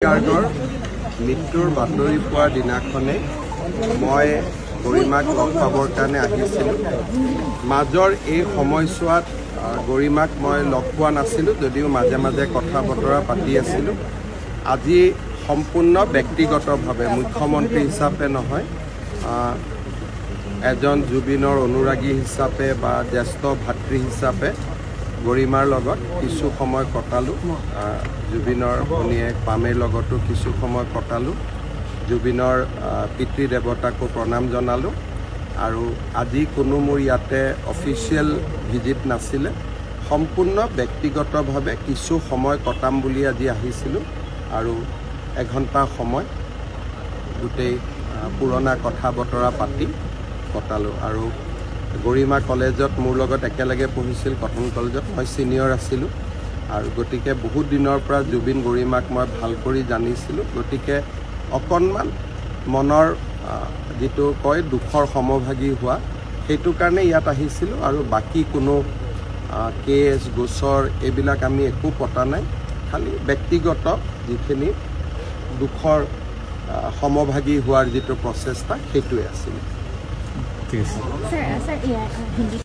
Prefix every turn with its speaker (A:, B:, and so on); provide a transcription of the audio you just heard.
A: গাৰ্গৰ মৃত্যুৰ বাতৰি পোৱাৰ দিনাখনে মই গৰিমাক লগ পাবৰ কাৰণে আহিছিলোঁ। মাজৰ এই সময়ছোৱাত গৰিমাক মই লগ পোৱা নাছিলোঁ, যদিও মাজে মাজে কথা বতৰা পাতি আছিলোঁ। আজি সম্পূৰ্ণ ব্যক্তিগতভাৱে মুখ্যমন্ত্ৰী হিচাপে নহয়, এজন জুবিনৰ অনুৰাগী হিচাপে বা জ্যেষ্ঠ ভাতৃ হিচাপে গৰিমাৰ লগত কিছু সময় কটালোঁ। জুবিনৰ ভনীয়েক পামেৰ লগতো কিছু সময় কটালোঁ। জুবিনৰ পিতৃ দেৱতাকো প্ৰণাম জনালোঁ। আৰু আজি কোনো মোৰ ইয়াতে অফিচিয়েল ভিজিট নাছিলে, সম্পূৰ্ণ ব্যক্তিগতভাৱে কিছু সময় কটাম বুলি আজি আহিছিলোঁ। আৰু এঘণ্টা সময় গোটেই পুৰণা কথা বতৰা পাতি কটালোঁ। আৰু গৰিমা কলেজত মোৰ লগত একেলগে পঢ়িছিল, কটন কলেজত। মই ছিনিয়ৰ আছিলোঁ আৰু গতিকে বহুত দিনৰ পৰা জুবিন গৰিমাক মই ভাল কৰি জানিছিলোঁ। গতিকে অকণমান মনৰ যিটো কয় দুখৰ সমভাগী হোৱা, সেইটো কাৰণে ইয়াত আহিছিলোঁ। আৰু বাকী কোনো কেছ গোচৰ এইবিলাক আমি একো পতা নাই, খালি ব্যক্তিগত যিখিনি দুখৰ সমভাগী হোৱাৰ যিটো প্ৰচেষ্টা সেইটোৱে আছিলে।
B: ঠিক আছে।